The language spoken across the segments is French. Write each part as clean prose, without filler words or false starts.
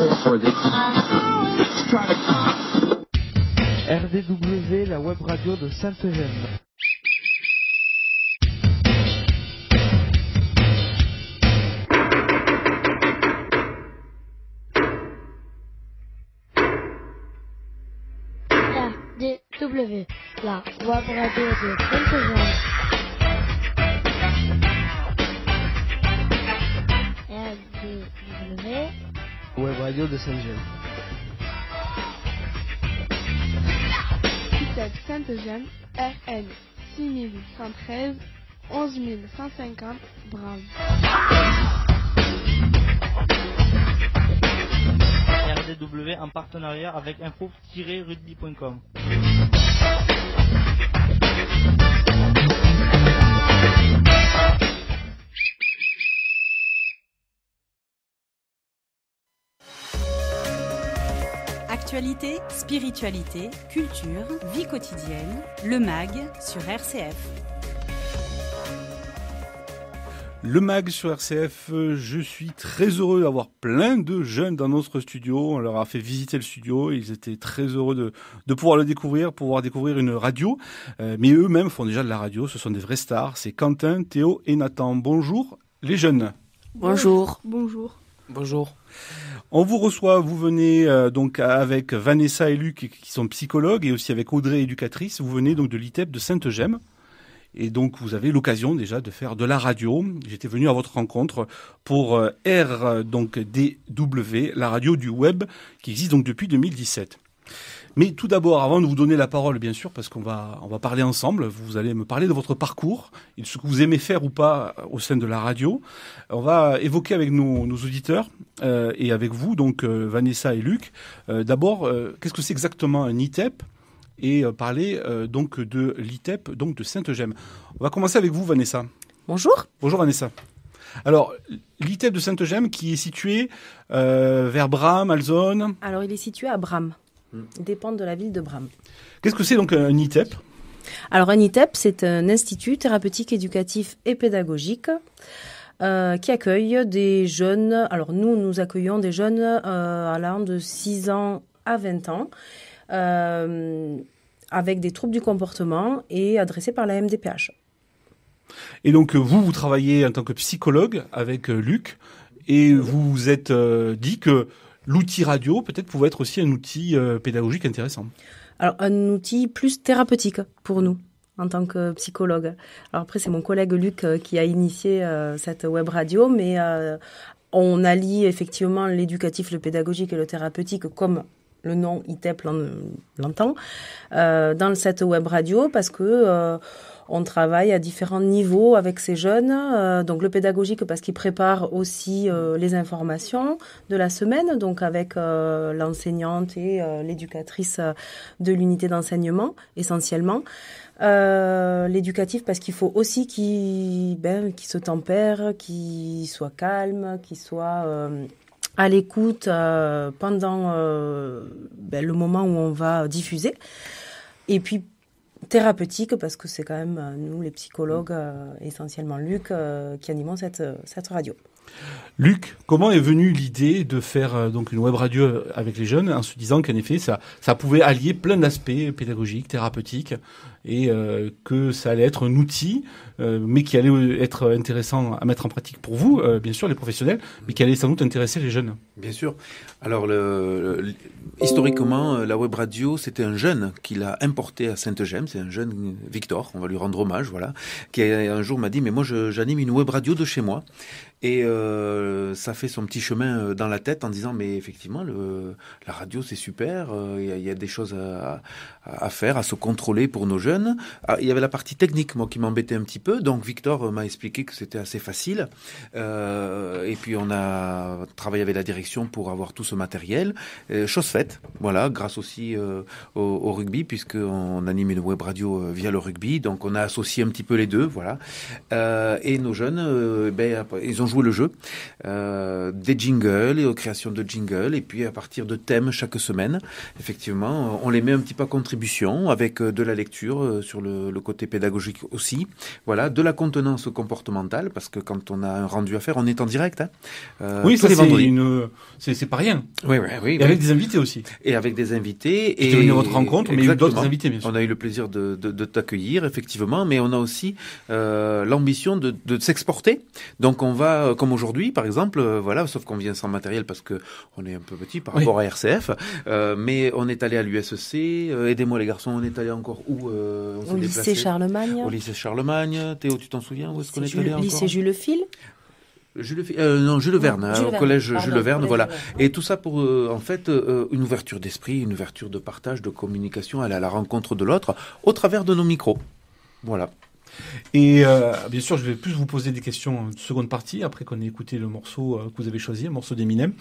RDW, la web radio de Sainte-Gemme. RDW, la web radio de Sainte-Gemme. RDW, Web radio de Sainte-Gemme. Sainte-Gemme, RN 6113, 11150, Brave. RDW en partenariat avec info-rugby.com. Actualité, spiritualité, culture, vie quotidienne, le MAG sur RCF. Le MAG sur RCF, je suis très heureux d'avoir plein de jeunes dans notre studio. On leur a fait visiter le studio, ils étaient très heureux de pouvoir le découvrir, pouvoir découvrir une radio. Mais eux-mêmes font déjà de la radio, ce sont des vrais stars. C'est Quentin, Théo et Nathan. Bonjour les jeunes. Bonjour. Bonjour. Bonjour. On vous reçoit, vous venez donc avec Vanessa et Luc qui sont psychologues et aussi avec Audrey, éducatrice. Vous venez donc de l'ITEP de Sainte-Gemme. Et donc, vous avez l'occasion déjà de faire de la radio. J'étais venu à votre rencontre pour RDW, la radio du web qui existe donc depuis 2017. Mais tout d'abord, avant de vous donner la parole, bien sûr, parce qu'on va parler ensemble, vous allez me parler de votre parcours, et de ce que vous aimez faire ou pas au sein de la radio. On va évoquer avec nos auditeurs et avec vous, donc Vanessa et Luc. D'abord, qu'est-ce que c'est exactement un ITEP ? Et parler donc de l'ITEP, donc de Sainte-Gemme. On va commencer avec vous, Vanessa. Bonjour. Bonjour, Vanessa. Alors, l'ITEP de Sainte-Gemme qui est situé vers Bram, Alzone. Alors, il est situé à Bram. Il dépend de la ville de Bram. Qu'est-ce que c'est donc un ITEP ? Alors, un ITEP, c'est un institut thérapeutique, éducatif et pédagogique qui accueille des jeunes. Alors, nous accueillons des jeunes allant de 6 ans à 20 ans. Avec des troubles du comportement et adressés par la MDPH. Et donc vous travaillez en tant que psychologue avec Luc et vous vous êtes dit que l'outil radio peut-être pouvait être aussi un outil pédagogique intéressant. Alors un outil plus thérapeutique pour nous en tant que psychologue. Alors après c'est mon collègue Luc qui a initié cette web radio, mais on allie effectivement l'éducatif, le pédagogique et le thérapeutique comme le nom ITEP l'entend, dans cette web radio parce que on travaille à différents niveaux avec ces jeunes. Donc le pédagogique parce qu'il prépare aussi les informations de la semaine, donc avec l'enseignante et l'éducatrice de l'unité d'enseignement essentiellement. L'éducatif parce qu'il faut aussi qu'il se tempère, qu'il soit calme, qu'il soit à l'écoute pendant le moment où on va diffuser. Et puis thérapeutique, parce que c'est quand même nous, les psychologues, essentiellement Luc, qui animons cette radio. Luc, comment est venue l'idée de faire donc une web radio avec les jeunes en se disant qu'en effet ça pouvait allier plein d'aspects pédagogiques, thérapeutiques et que ça allait être un outil mais qui allait être intéressant à mettre en pratique pour vous, bien sûr les professionnels, mais qui allait sans doute intéresser les jeunes. Bien sûr. Alors historiquement, la web radio, c'était un jeune qui l'a importé à Sainte-Gemme, c'est un jeune Victor, on va lui rendre hommage, voilà, qui un jour m'a dit mais moi j'anime une web radio de chez moi. Et ça fait son petit chemin dans la tête en disant mais effectivement la radio c'est super, il y a des choses à faire, à se contrôler pour nos jeunes. Il y avait la partie technique moi qui m'embêtait un petit peu, donc Victor m'a expliqué que c'était assez facile. Et puis on a travaillé avec la direction pour avoir tout ce matériel. Chose faite, voilà, grâce aussi au rugby puisqu'on anime une web radio via le rugby, donc on a associé un petit peu les deux, voilà. Et nos jeunes, ils ont joué le jeu, des jingles et aux créations de jingles et puis à partir de thèmes chaque semaine, effectivement, on les met un petit peu à contribution avec de la lecture, sur le côté pédagogique aussi. Voilà, de la contenance comportementale, parce que quand on a un rendu à faire, on est en direct. Oui, tous ça les vendredis. c'est pas rien. Oui. Et avec des invités aussi. Et avec des invités. C'était venu à votre rencontre, mais il y a eu d'autres invités, bien sûr. On a eu le plaisir de t'accueillir, effectivement, mais on a aussi l'ambition de s'exporter. Donc on va, comme aujourd'hui, par exemple, voilà, sauf qu'on vient sans matériel parce que on est un peu petit par rapport à RCF, mais on est allé à l'USEC, aidez-moi les garçons, on est allé encore où Au lycée Charlemagne. Au lycée Charlemagne. Théo, tu t'en souviens où est-ce qu'on est allé encore? Lycée Jules Fil. Jules Verne, au collège Jules Verne, voilà. Et tout ça pour, en fait, une ouverture d'esprit, une ouverture de partage, de communication, aller à la rencontre de l'autre, au travers de nos micros. Voilà. Et bien sûr, je vais plus vous poser des questions de seconde partie, après qu'on ait écouté le morceau que vous avez choisi, un morceau d'Eminem.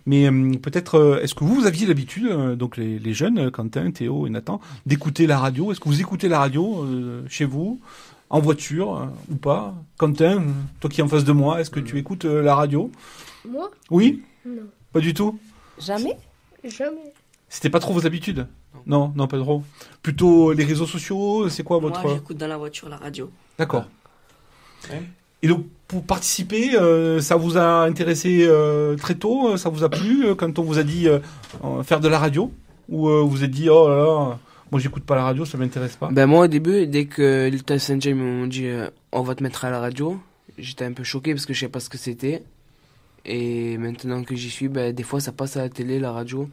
Mais peut-être, est-ce que vous aviez l'habitude, donc les jeunes, Quentin, Théo et Nathan, d'écouter la radio? Est-ce que vous écoutez la radio chez vous, en voiture ou pas? Quentin, toi qui es en face de moi, est-ce que tu écoutes la radio? Moi? Oui? Non. Pas du tout? Jamais? Jamais. C'était pas trop vos habitudes? Non, pas trop. Plutôt les réseaux sociaux, c'est quoi votre... Moi, j'écoute dans la voiture la radio. D'accord. Ouais. Et donc, pour participer, ça vous a intéressé très tôt? Ça vous a plu quand on vous a dit faire de la radio? Ou vous vous êtes dit, oh là là, moi j'écoute pas la radio, ça m'intéresse pas? Ben moi, au début, dès que l'État Saint-James m'ont dit on va te mettre à la radio, j'étais un peu choqué parce que je savais pas ce que c'était. Et maintenant que j'y suis, ben, des fois ça passe à la télé, la radio.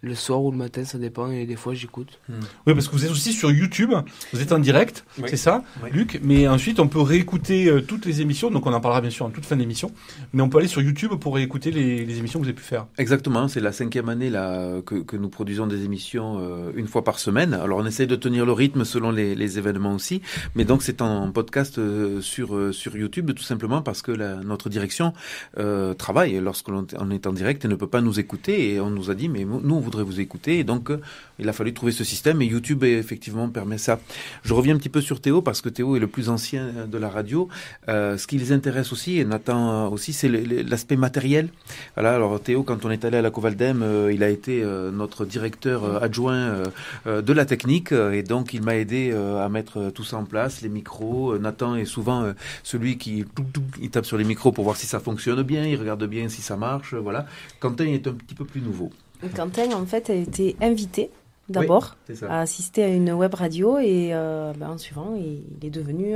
Le soir ou le matin, ça dépend, et des fois j'écoute. Oui, parce que vous êtes aussi sur YouTube, vous êtes en direct, c'est ça, Luc, mais ensuite on peut réécouter toutes les émissions, donc on en parlera bien sûr en toute fin d'émission, mais on peut aller sur YouTube pour réécouter les émissions que vous avez pu faire. Exactement, c'est la 5e année là, que nous produisons des émissions une fois par semaine. Alors on essaye de tenir le rythme selon les événements aussi, mais donc c'est en podcast sur YouTube, tout simplement parce que notre direction travaille lorsqu'on est en direct et ne peut pas nous écouter, et on nous a dit, mais nous on voudrait vous écouter, et donc il a fallu trouver ce système, et YouTube effectivement permet ça. Je reviens un petit peu sur Théo, parce que Théo est le plus ancien de la radio. Ce qui les intéresse aussi, et Nathan aussi, c'est l'aspect matériel. Voilà, alors Théo, quand on est allé à la Covaldem, il a été notre directeur adjoint de la technique, et donc il m'a aidé à mettre tout ça en place, les micros. Nathan est souvent celui qui il tape sur les micros pour voir si ça fonctionne bien, il regarde bien si ça marche, voilà. Quentin est un petit peu plus nouveau. Quentin, en fait, a été invité d'abord à assister à une web radio, et en suivant, il est devenu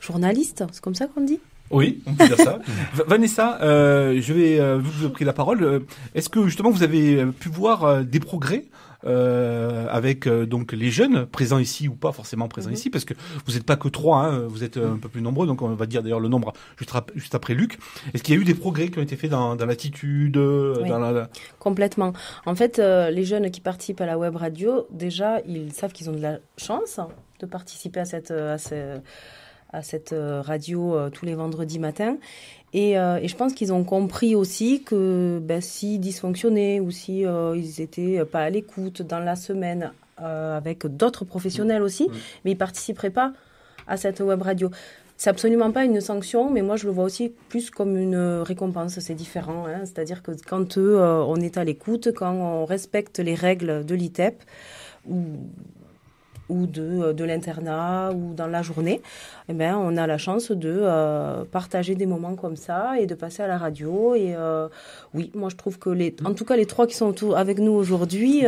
journaliste. C'est comme ça qu'on dit? Oui, on peut dire ça. Vanessa, je vais vous avez pris la parole. Est-ce que justement vous avez pu voir des progrès avec donc les jeunes présents ici, ou pas forcément présents ici, parce que vous n'êtes pas que 3, hein, vous êtes un peu plus nombreux, donc on va dire d'ailleurs le nombre juste après Luc. Est-ce qu'il y a eu des progrès qui ont été faits dans l'attitude, Complètement. En fait, les jeunes qui participent à la web radio, déjà, ils savent qu'ils ont de la chance de participer à cette radio tous les vendredis matins. Et je pense qu'ils ont compris aussi que s'ils dysfonctionnaient, ou si ils étaient pas à l'écoute dans la semaine avec d'autres professionnels aussi, mais ils participeraient pas à cette web radio. C'est absolument pas une sanction, mais moi je le vois aussi plus comme une récompense. C'est différent, hein. C'est-à-dire que quand on est à l'écoute, quand on respecte les règles de l'ITEP ou de l'internat, ou dans la journée, on a la chance de partager des moments comme ça et de passer à la radio. Et oui, moi je trouve que en tout cas les 3 qui sont avec nous aujourd'hui,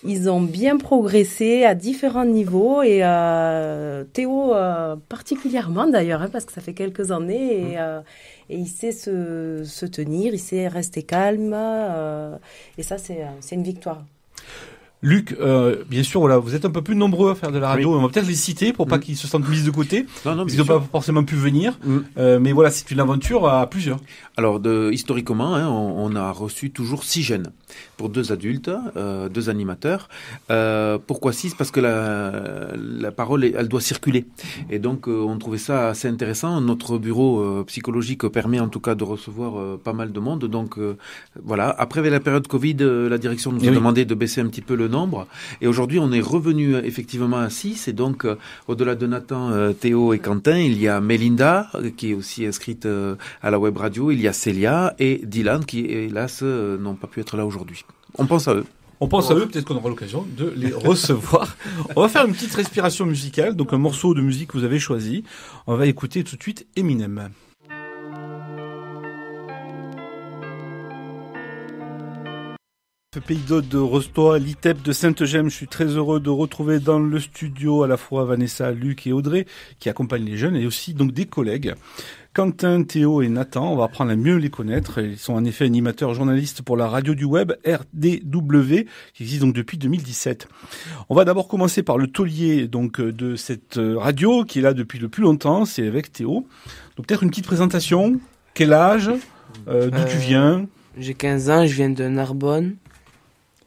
ils ont bien progressé à différents niveaux, et Théo particulièrement d'ailleurs, hein, parce que ça fait quelques années, et il sait se tenir, il sait rester calme, et ça c'est une victoire. Luc, bien sûr, voilà, vous êtes un peu plus nombreux à faire de la radio. On va peut-être les citer pour pas qu'ils se sentent mis de côté. Non, ils n'ont pas forcément pu venir. Mais voilà, c'est une aventure à plusieurs. Alors, historiquement, hein, on a reçu toujours 6 jeunes pour 2 adultes, 2 animateurs. Pourquoi 6? Parce que la parole, elle doit circuler. Et donc, on trouvait ça assez intéressant. Notre bureau psychologique permet en tout cas de recevoir pas mal de monde. Donc, voilà. Après la période Covid, la direction nous a demandé de baisser un petit peu le nombre. Et aujourd'hui, on est revenu effectivement à 6. Et donc, au-delà de Nathan, Théo et Quentin, il y a Mélinda, qui est aussi inscrite à la web radio. Il y a Célia et Dylan, qui, hélas, n'ont pas pu être là aujourd'hui. On pense à eux. On pense à eux, peut-être qu'on aura l'occasion de les recevoir. On va faire une petite respiration musicale, donc un morceau de musique que vous avez choisi. On va écouter tout de suite Eminem. Pays d'Aude de Rostois, l'ITEP de Sainte-Gemme, je suis très heureux de retrouver dans le studio à la fois Vanessa, Luc et Audrey qui accompagnent les jeunes et aussi donc des collègues. Quentin, Théo et Nathan, on va apprendre à mieux les connaître. Ils sont en effet animateurs journalistes pour la radio du web RDW qui existe donc depuis 2017. On va d'abord commencer par le taulier donc de cette radio qui est là depuis le plus longtemps, c'est avec Théo. Donc peut-être une petite présentation, quel âge, d'où tu viens? J'ai 15 ans, je viens de Narbonne.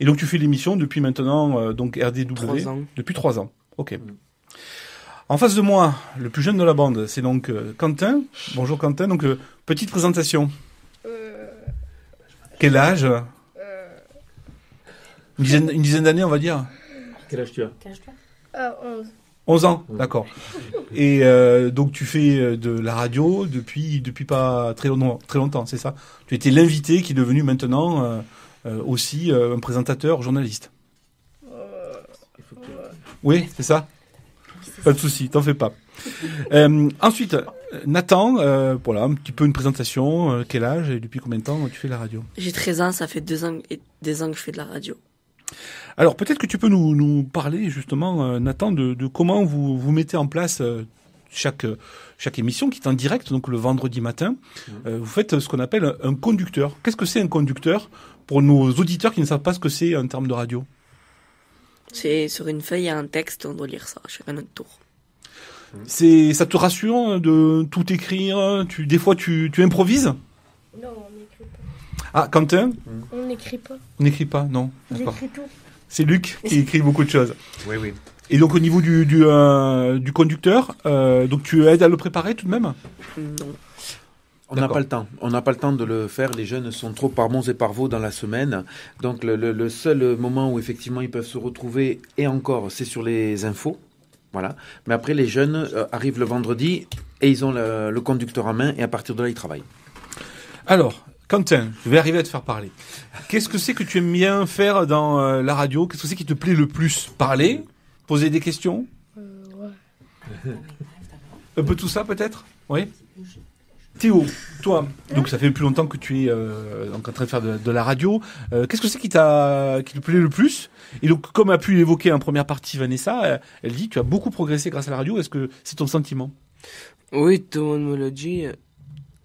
Et donc tu fais l'émission depuis maintenant donc RDW 3 ans. Depuis 3 ans. OK. En face de moi, le plus jeune de la bande, c'est donc Quentin. Bonjour Quentin. Donc petite présentation. Quel âge? Une dizaine d'années, on va dire. Quel âge tu as? 11. 11 ans, d'accord. Et donc tu fais de la radio depuis pas très longtemps, c'est ça? Tu étais l'invité qui est devenu maintenant aussi un présentateur journaliste. Oui, c'est ça? Pas de souci, t'en fais pas. Ensuite, Nathan, voilà, un petit peu une présentation. Quel âge et depuis combien de temps tu fais de la radio? J'ai 13 ans, ça fait 2 ans que je fais de la radio. Alors peut-être que tu peux nous parler justement, Nathan, de comment vous mettez en place chaque émission qui est en direct, donc le vendredi matin. Vous faites ce qu'on appelle un conducteur. Qu'est-ce que c'est un conducteur pour nos auditeurs qui ne savent pas ce que c'est en termes de radio? C'est sur une feuille, il y a un texte, on doit lire ça chacun notre tour. Ça te rassure de tout écrire? Des fois tu improvises? Non, on n'écrit pas. Ah, Quentin? On n'écrit pas. On n'écrit pas, non. J'écris tout. C'est Luc qui écrit beaucoup de choses. Oui, oui. Et donc au niveau du conducteur, donc tu aides à le préparer tout de même? Non. On n'a pas le temps. On n'a pas le temps de le faire. Les jeunes sont trop par bons et par veaux dans la semaine. Donc le seul moment où effectivement ils peuvent se retrouver, et encore, c'est sur les infos. Voilà. Mais après, les jeunes arrivent le vendredi et ils ont le conducteur en main et à partir de là, ils travaillent. Alors, Quentin, je vais arriver à te faire parler. Qu'est-ce que c'est que tu aimes bien faire dans la radio? Qu'est-ce que c'est qui te plaît le plus? Parler? Poser des questions? Ouais. Un peu tout ça peut-être? Oui. Théo, toi, donc ça fait plus longtemps que tu es en train de faire de la radio. Qu'est-ce que c'est qui te plaît le plus? Et donc, comme a pu l'évoquer en première partie Vanessa, elle dit tu as beaucoup progressé grâce à la radio. Est-ce que c'est ton sentiment? Oui, tout le monde me le dit.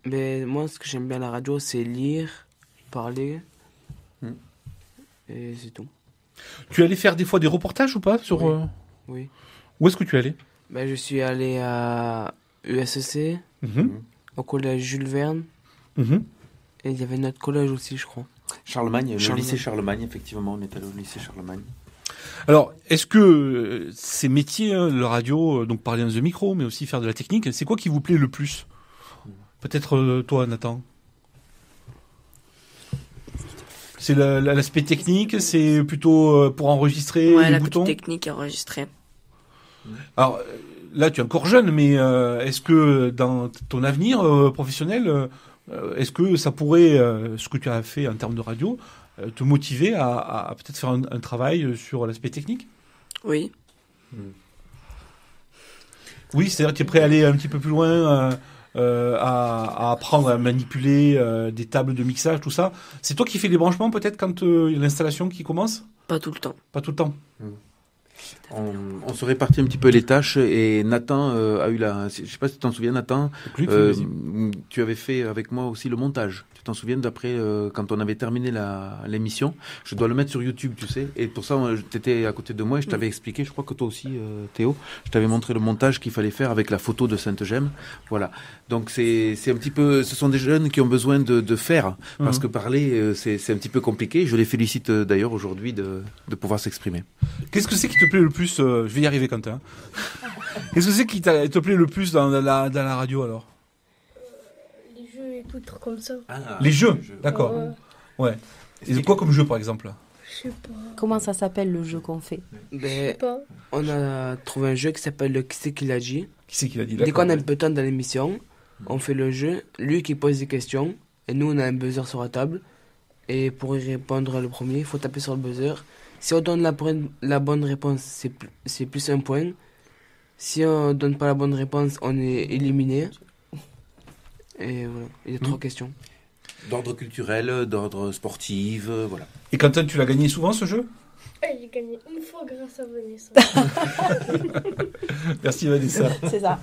Mais moi, ce que j'aime bien à la radio, c'est lire, parler. Et c'est tout. Tu es allé faire des fois des reportages ou pas sur Oui. Où est-ce que tu es allé? Je suis allé à USEC, au collège Jules Verne. Et il y avait notre collège aussi, je crois. Charlemagne, le lycée Charlemagne, effectivement, on est allé au lycée Charlemagne. Alors, est-ce que ces métiers, le radio, donc parler dans un micro, mais aussi faire de la technique, c'est quoi qui vous plaît le plus? Peut-être toi, Nathan? C'est l'aspect technique, c'est plutôt pour enregistrer les boutons? Ouais, la technique et enregistrer. Alors, là, tu es encore jeune, mais est-ce que dans ton avenir professionnel, est-ce que ça pourrait, ce que tu as fait en termes de radio, te motiver à peut-être faire un travail sur l'aspect technique? Oui. Oui, c'est-à-dire que tu es prêt à aller un petit peu plus loin, à apprendre à manipuler des tables de mixage, tout ça. C'est toi qui fais les branchements peut-être quand il y a l'installation qui commence? Pas tout le temps. Pas tout le temps. On se répartit un petit peu les tâches et Nathan a eu je sais pas si tu t'en souviens, Nathan, tu avais fait avec moi aussi le montage. Tu t'en souviens d'après quand on avait terminé l'émission, je dois le mettre sur YouTube, tu sais, et pour ça tu étais à côté de moi et je t'avais expliqué, je crois que toi aussi Théo, je t'avais montré le montage qu'il fallait faire avec la photo de Sainte-Gemme. Voilà. Donc c'est un petit peu, ce sont des jeunes qui ont besoin de faire parce que parler c'est un petit peu compliqué. Je les félicite d'ailleurs aujourd'hui de pouvoir s'exprimer. Qu'est-ce que c'est qui te plaît le plus je vais y arriver, Quentin. Qu'est-ce que c'est qui te plaît le plus dans la radio alors? Les jeux et tout, trucs comme ça. Les jeux, d'accord. Ouais. Et c'est quoi comme jeu par exemple? Je sais pas. Comment ça s'appelle le jeu qu'on fait? Je sais pas. On a trouvé un jeu qui s'appelle le Qui c'est qui l'a dit. Qui c'est qui l'a dit? Dès qu'on a un peu de temps dans l'émission, on fait le jeu, lui qui pose des questions, et nous on a un buzzer sur la table, Et pour y répondre le premier, il faut taper sur le buzzer. Si on donne la bonne réponse, c'est plus un point. Si on donne pas la bonne réponse, on est éliminé. Et voilà, il y a 3 questions. D'ordre culturel, d'ordre sportif, voilà. Et Quentin, tu l'as gagné souvent ce jeu? J'ai gagné une fois grâce à Vanessa. Merci Vanessa. C'est ça.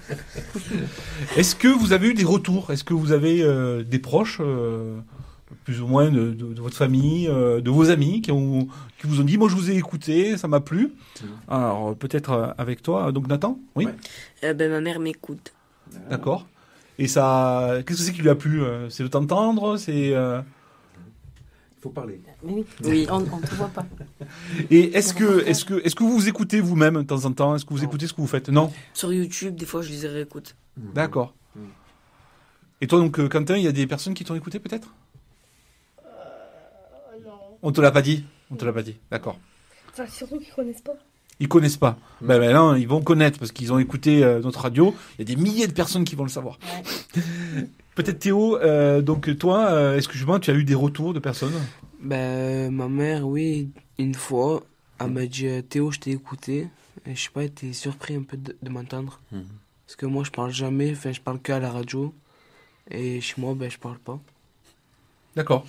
Est-ce que vous avez eu des retours? Est-ce que vous avez des proches, plus ou moins de votre famille, de vos amis, qui vous ont dit, moi je vous ai écouté, ça m'a plu? Alors peut-être avec toi, donc Nathan? Oui. Ma mère m'écoute. D'accord. Et ça, qu'est-ce que c'est qui lui a plu? C'est de t'entendre? C'est Il faut parler. Oui. On te voit pas. Et est-ce que vous vous écoutez vous-même de temps en temps? Est-ce que vous écoutez ce que vous faites? Non. Sur YouTube, des fois, je les réécoute. D'accord. Et toi, donc, Quentin, il y a des personnes qui t'ont écouté, peut-être? Non. On te l'a pas dit? On te l'a pas dit. D'accord. Enfin, surtout qu'ils connaissent pas. Ils connaissent pas. Ben non, ils vont connaître parce qu'ils ont écouté notre radio. Il y a des milliers de personnes qui vont le savoir. Ouais. Peut-être Théo, donc toi, excuse-moi, tu as eu des retours de personnes? Ma mère, oui, une fois, elle m'a dit Théo, je t'ai écouté. Et je sais pas, elle était surpris un peu de m'entendre. Parce que moi, je parle jamais, enfin, je parle qu'à la radio. Et chez moi, je parle pas. D'accord.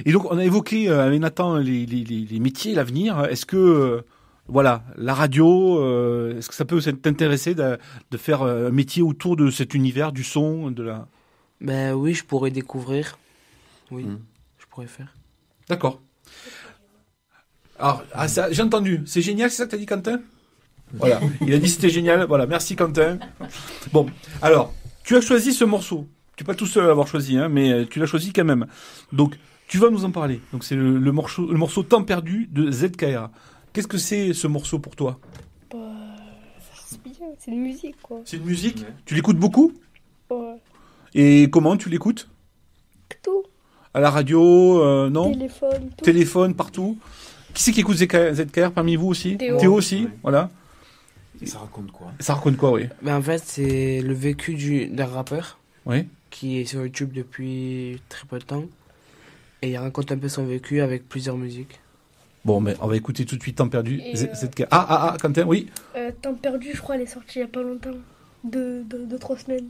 Et donc, on a évoqué avec Nathan les métiers, l'avenir. Est-ce que, voilà, la radio, est-ce que ça peut t'intéresser de faire un métier autour de cet univers, du son, de la... Oui, je pourrais découvrir. Oui, je pourrais faire. D'accord. Alors, j'ai entendu. C'est génial, c'est ça que tu as dit, Quentin? Voilà. Il a dit c'était génial. Voilà. Merci, Quentin. Bon. Alors, tu as choisi ce morceau. Tu n'es pas tout seul à l'avoir choisi, hein, mais tu l'as choisi quand même. Donc, tu vas nous en parler. Donc, c'est le morceau Temps perdu de ZKR. Qu'est-ce que c'est ce morceau pour toi? C'est bien, c'est une musique, quoi. C'est une musique? Ouais. Tu l'écoutes beaucoup? Ouais. Et comment tu l'écoutes? Tout. À la radio, non? Téléphone, tout. Téléphone, partout. Qui c'est qui écoute ZKR parmi vous aussi? Théo aussi, ouais. Voilà. Et ça raconte quoi? Ça raconte quoi, oui? En fait, c'est le vécu d'un rappeur. Oui. Qui est sur YouTube depuis très peu de temps. Et il raconte un peu son vécu avec plusieurs musiques. Bon, mais on va écouter tout de suite Temps perdu. ZKR. Quentin, oui. Temps perdu, je crois, elle est sortie il n'y a pas longtemps. 2-3 semaines.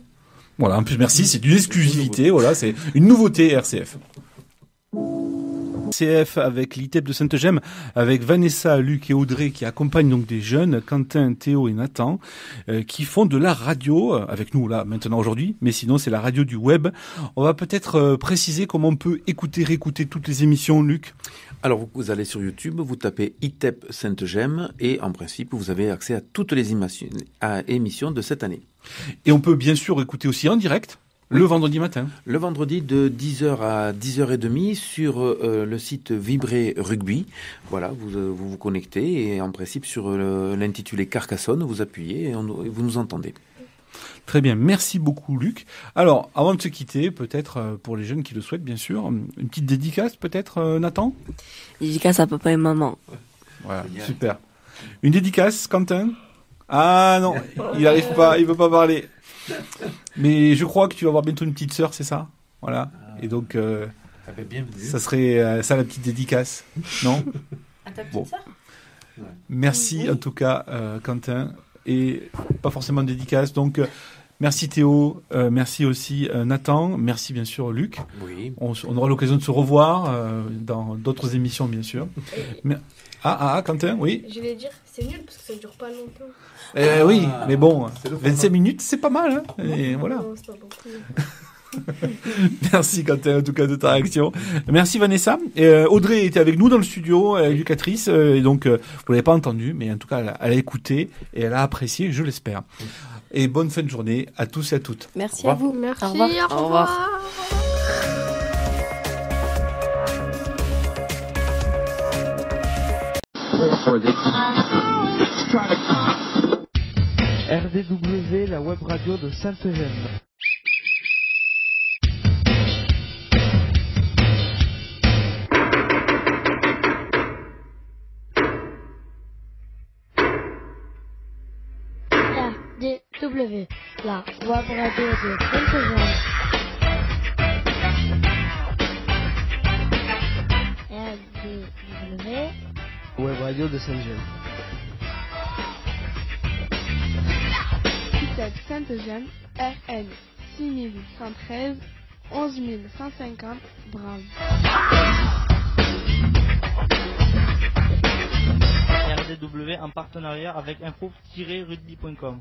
Voilà, en plus, merci, c'est une exclusivité, voilà, c'est une nouveauté RCF. RCF avec l'ITEP de Sainte-Gemme, avec Vanessa, Luc et Audrey qui accompagnent donc des jeunes, Quentin, Théo et Nathan, qui font de la radio, avec nous là maintenant aujourd'hui, mais sinon c'est la radio du web. On va peut-être préciser comment on peut écouter, réécouter toutes les émissions, Luc. Alors vous allez sur YouTube, vous tapez ITEP Sainte-Gemme et en principe vous avez accès à toutes les émissions de cette année. Et on peut bien sûr écouter aussi en direct. Le vendredi matin. Le vendredi de 10h à 10h30 sur le site Vibré Rugby. Voilà, vous connectez et en principe sur l'intitulé Carcassonne, vous appuyez et vous nous entendez. Très bien, merci beaucoup Luc. Alors, avant de se quitter, peut-être pour les jeunes qui le souhaitent bien sûr, une petite dédicace peut-être Nathan? Dédicace à papa et maman. Voilà, super. Une dédicace Quentin? Ah non, il n'arrive pas, il veut pas parler. Mais je crois que tu vas avoir bientôt une petite sœur, c'est ça? Voilà. Et donc, ça serait ça la petite dédicace, non? À ta petite bon. sœur? Merci en tout cas, Quentin. Et pas forcément de dédicace. Donc, merci Théo, merci aussi Nathan, merci bien sûr Luc. Oui. On aura l'occasion de se revoir dans d'autres émissions, bien sûr. Mais... Quentin, oui. Je vais dire, c'est nul parce que ça ne dure pas longtemps. Oui, mais bon, 25 minutes, c'est pas mal. Hein, et voilà. Non, c'est pas beaucoup. Merci Quentin, en tout cas, de ta réaction. Merci Vanessa. Audrey était avec nous dans le studio, éducatrice, et donc vous l'avez pas entendu, mais en tout cas, elle a écouté et elle a apprécié, je l'espère. Et bonne fin de journée à tous et à toutes. Merci à vous. Merci. Au revoir. Au revoir. RDW, la web radio de Sainte-Gemme. RDW, la web radio de Sainte-Gemme. radio de Saint-Gemme. Citec Sainte-Gemme, RN 6113 11150 Brave. RDW en partenariat avec info-rugby.com.